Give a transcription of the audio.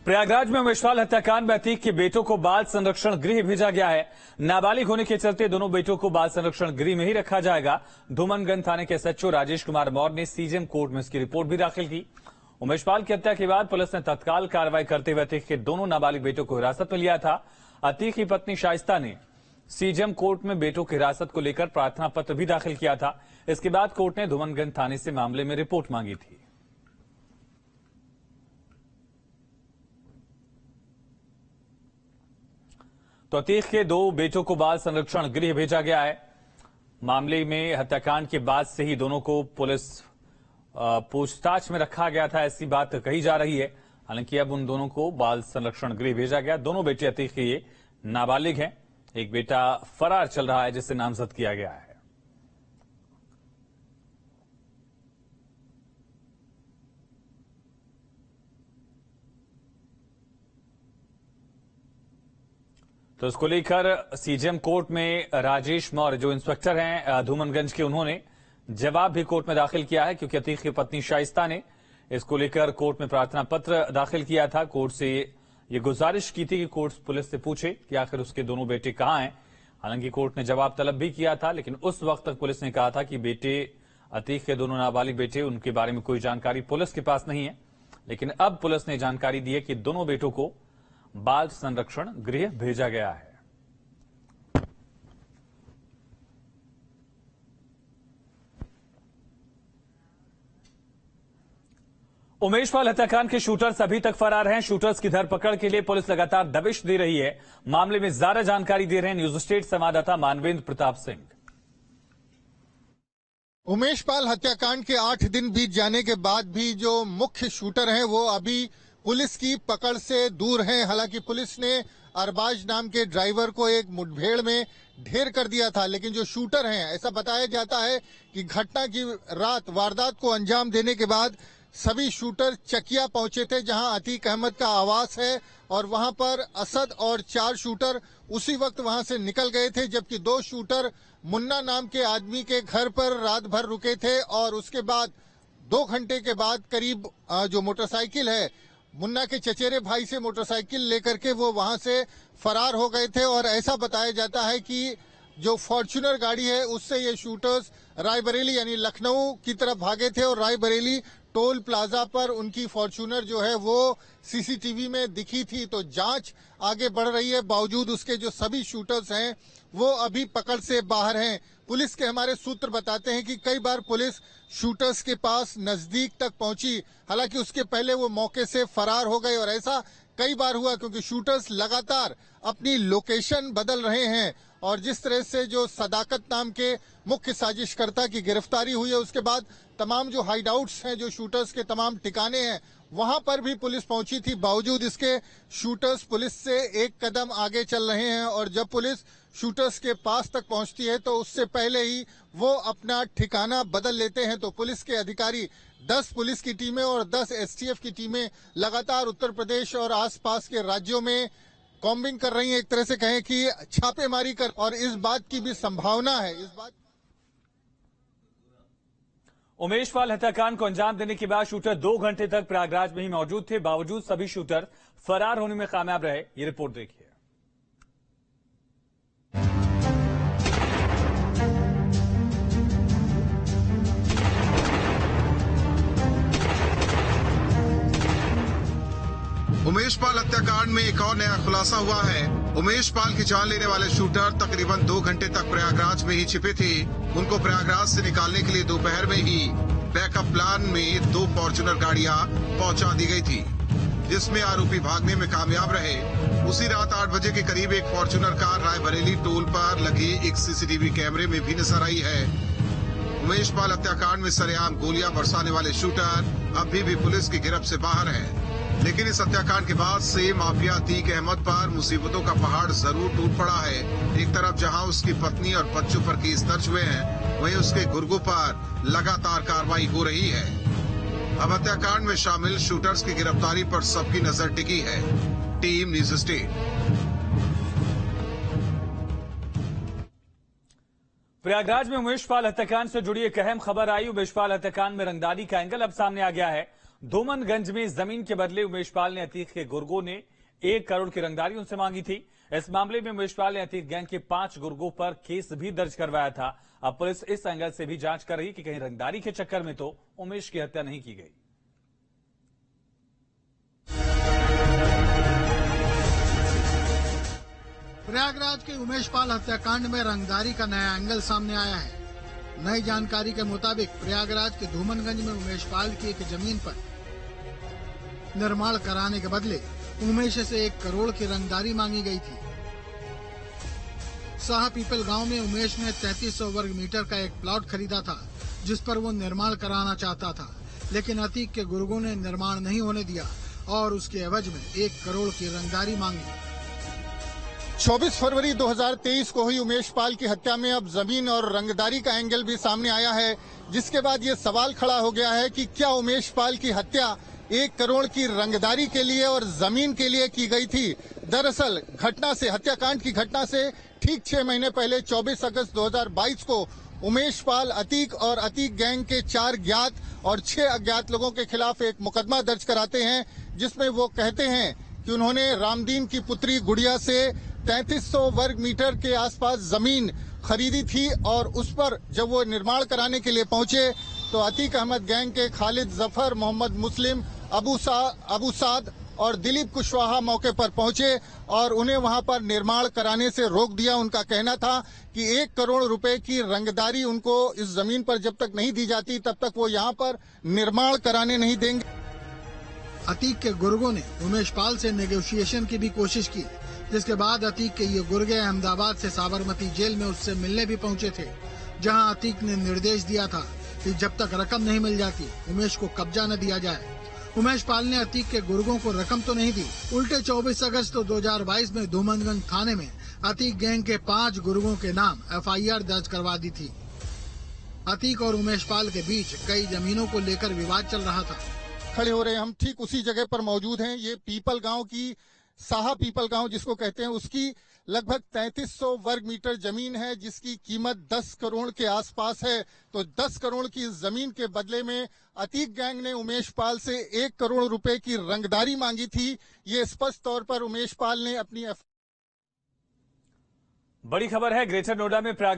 प्रयागराज में उमेशपाल हत्याकांड में अतीक के बेटों को बाल संरक्षण गृह भेजा गया है। नाबालिग होने के चलते दोनों बेटों को बाल संरक्षण गृह में ही रखा जाएगा। धूमनगंज थाने के एसएचओ राजेश कुमार मौर्य ने सीजेएम कोर्ट में इसकी रिपोर्ट भी दाखिल की। उमेशपाल की हत्या के बाद पुलिस ने तत्काल कार्रवाई करते हुए अतीक के दोनों नाबालिग बेटों को हिरासत में लिया था। अतीक की पत्नी शाइस्ता ने सीजेएम कोर्ट में बेटों की हिरासत को लेकर प्रार्थना पत्र भी दाखिल किया था। इसके बाद कोर्ट ने धूमनगंज थाने से मामले में रिपोर्ट मांगी थी। तो अतीक के दो बेटों को बाल संरक्षण गृह भेजा गया है। मामले में हत्याकांड के बाद से ही दोनों को पुलिस पूछताछ में रखा गया था, ऐसी बात कही जा रही है। हालांकि अब उन दोनों को बाल संरक्षण गृह भेजा गया। दोनों बेटे अतीक के ये नाबालिग हैं। एक बेटा फरार चल रहा है जिसे नामजद किया गया है। तो इसको लेकर सीजेएम कोर्ट में राजेश मौर्य जो इंस्पेक्टर हैं धूमनगंज के, उन्होंने जवाब भी कोर्ट में दाखिल किया है, क्योंकि अतीक की पत्नी शाइस्ता ने इसको लेकर कोर्ट में प्रार्थना पत्र दाखिल किया था। कोर्ट से ये गुजारिश की थी कि कोर्ट पुलिस से पूछे कि आखिर उसके दोनों बेटे कहां हैं। हालांकि कोर्ट ने जवाब तलब भी किया था, लेकिन उस वक्त तक पुलिस ने कहा था कि बेटे अतीक के दोनों नाबालिग बेटे, उनके बारे में कोई जानकारी पुलिस के पास नहीं है। लेकिन अब पुलिस ने जानकारी दी है कि दोनों बेटों को बाल संरक्षण गृह भेजा गया है। उमेशपाल हत्याकांड के शूटर्स अभी तक फरार हैं। शूटर्स की धरपकड़ के लिए पुलिस लगातार दबिश दे रही है। मामले में ज्यादा जानकारी दे रहे हैं न्यूज स्टेट संवाददाता मानवेंद्र प्रताप सिंह। उमेशपाल हत्याकांड के 8 दिन बीत जाने के बाद भी जो मुख्य शूटर हैं वो अभी पुलिस की पकड़ से दूर हैं। हालांकि पुलिस ने अरबाज नाम के ड्राइवर को एक मुठभेड़ में ढेर कर दिया था, लेकिन जो शूटर हैं, ऐसा बताया जाता है कि घटना की रात वारदात को अंजाम देने के बाद सभी शूटर चकिया पहुंचे थे, जहां अतीक अहमद का आवास है, और वहां पर असद और 4 शूटर उसी वक्त वहां से निकल गए थे, जबकि 2 शूटर मुन्ना नाम के आदमी के घर पर रात भर रुके थे। और उसके बाद 2 घंटे के बाद करीब जो मोटरसाइकिल है, मुन्ना के चचेरे भाई से मोटरसाइकिल लेकर के वो वहां से फरार हो गए थे। और ऐसा बताया जाता है कि जो फॉर्च्यूनर गाड़ी है उससे ये शूटर्स रायबरेली यानी लखनऊ की तरफ भागे थे, और रायबरेली टोल प्लाजा पर उनकी फॉर्च्यूनर जो है वो सीसीटीवी में दिखी थी। तो जांच आगे बढ़ रही है। बावजूद उसके जो सभी शूटर्स हैं वो अभी पकड़ से बाहर हैं। पुलिस के हमारे सूत्र बताते हैं कि कई बार पुलिस शूटर्स के पास नजदीक तक पहुंची, हालांकि उसके पहले वो मौके से फरार हो गए। और ऐसा कई बार हुआ क्योंकि शूटर्स लगातार अपनी लोकेशन बदल रहे हैं। और जिस तरह से जो सदाकत नाम के मुख्य साजिशकर्ता की गिरफ्तारी हुई है, उसके बाद तमाम जो हाइडआउट्स हैं, जो शूटर्स के तमाम ठिकाने हैं, वहां पर भी पुलिस पहुंची थी। बावजूद इसके शूटर्स पुलिस से एक कदम आगे चल रहे हैं। और जब पुलिस शूटर्स के पास तक पहुंचती है तो उससे पहले ही वो अपना ठिकाना बदल लेते हैं। तो पुलिस के अधिकारी 10 पुलिस की टीमें और 10 एसटीएफ की टीमें लगातार उत्तर प्रदेश और आसपास के राज्यों में कॉम्बिंग कर रही हैं, एक तरह से कहें कि छापेमारी कर। और इस बात की भी संभावना है, इस बात उमेशपाल हत्याकांड को अंजाम देने के बाद शूटर 2 घंटे तक प्रयागराज में ही मौजूद थे। बावजूद सभी शूटर फरार होने में कामयाब रहे। ये रिपोर्ट देखिए। उमेशपाल हत्याकांड में एक और नया खुलासा हुआ है। उमेशपाल की जान लेने वाले शूटर तकरीबन 2 घंटे तक प्रयागराज में ही छिपे थे। उनको प्रयागराज से निकालने के लिए दोपहर में ही बैकअप प्लान में 2 फॉर्च्यूनर गाड़ियां पहुंचा दी गई थी, जिसमें आरोपी भागने में कामयाब रहे। उसी रात 8 बजे के करीब एक फॉर्च्यूनर कार रायबरेली टोल पर लगे एक सीसीटीवी कैमरे में भी नजर आई है। उमेशपाल हत्याकांड में सरेआम गोलियां बरसाने वाले शूटर अभी भी पुलिस की गिरफ्त से बाहर है। लेकिन इस हत्याकांड के बाद से माफिया अतीक अहमद पर मुसीबतों का पहाड़ जरूर टूट पड़ा है। एक तरफ जहां उसकी पत्नी और बच्चों पर केस दर्ज हुए हैं, वहीं उसके गुर्गों पर लगातार कार्रवाई हो rही है। अब हत्याकांड में शामिल शूटर्स की गिरफ्तारी पर सबकी नजर टिकी है। Team news state. प्रयागराज में उमेशपाल हत्याकांड से जुड़ी एक अहम खबर आई। उमेशपाल हत्याकांड में रंगदारी का एंगल अब सामने आ गया है। धूमनगंज में जमीन के बदले उमेश पाल ने अतीक के गुर्गों ने 1 करोड़ की रंगदारी उनसे मांगी थी। इस मामले में उमेश पाल ने अतीक गैंग के 5 गुर्गों पर केस भी दर्ज करवाया था। अब पुलिस इस एंगल से भी जांच कर रही कि कहीं रंगदारी के चक्कर में तो उमेश की हत्या नहीं की गई। प्रयागराज के उमेश पाल हत्याकांड में रंगदारी का नया एंगल सामने आया है। नई जानकारी के मुताबिक प्रयागराज के धूमनगंज में उमेश पाल की एक जमीन पर निर्माण कराने के बदले उमेश से 1 करोड़ की रंगदारी मांगी गई थी। शाह पीपल गांव में उमेश ने 3300 वर्ग मीटर का एक प्लॉट खरीदा था, जिस पर वो निर्माण कराना चाहता था, लेकिन अतीक के गुर्गों ने निर्माण नहीं होने दिया और उसके एवज में 1 करोड़ की रंगदारी मांगी। 24 फरवरी 2023 को हुई उमेश पाल की हत्या में अब जमीन और रंगदारी का एंगल भी सामने आया है, जिसके बाद ये सवाल खड़ा हो गया है कि क्या उमेश पाल की हत्या 1 करोड़ की रंगदारी के लिए और जमीन के लिए की गई थी। दरअसल हत्याकांड की घटना से ठीक 6 महीने पहले 24 अगस्त 2022 को उमेश पाल अतीक और अतीक गैंग के 4 ज्ञात और 6 अज्ञात लोगों के खिलाफ एक मुकदमा दर्ज कराते हैं, जिसमें वो कहते हैं कि उन्होंने रामदीन की पुत्री गुड़िया से 3300 वर्ग मीटर के आसपास जमीन खरीदी थी और उस पर जब वो निर्माण कराने के लिए पहुंचे तो अतीक अहमद गैंग के खालिद जफर, मोहम्मद मुस्लिम, अबू साद और दिलीप कुशवाहा मौके पर पहुंचे और उन्हें वहां पर निर्माण कराने से रोक दिया। उनका कहना था कि 1 करोड़ रुपए की रंगदारी उनको इस जमीन पर जब तक नहीं दी जाती तब तक वो यहाँ पर निर्माण कराने नहीं देंगे। अतीक के गुर्गों ने उमेश पाल से नेगोशिएशन की भी कोशिश की, जिसके बाद अतीक के ये गुर्गे अहमदाबाद से साबरमती जेल में उससे मिलने भी पहुंचे थे, जहां अतीक ने निर्देश दिया था कि जब तक रकम नहीं मिल जाती उमेश को कब्जा न दिया जाए। उमेश पाल ने अतीक के गुर्गों को रकम तो नहीं दी, उल्टे 24 अगस्त 2022 में धूमनगंज थाने में अतीक गैंग के 5 गुर्गों के नाम FIR दर्ज करवा दी थी। अतीक और उमेश पाल के बीच कई जमीनों को लेकर विवाद चल रहा था। खड़े हो रहे हैं हम ठीक उसी जगह पर मौजूद हैं। ये पीपल गांव की साहा पीपल गांव जिसको कहते हैं, उसकी लगभग 3300 वर्ग मीटर जमीन है, जिसकी कीमत 10 करोड़ के आसपास है। तो 10 करोड़ की इस जमीन के बदले में अतीक गैंग ने उमेश पाल से 1 करोड़ रुपए की रंगदारी मांगी थी। ये स्पष्ट तौर पर उमेश पाल ने अपनी बड़ी खबर है ग्रेटर नोएडा में प्रयागराज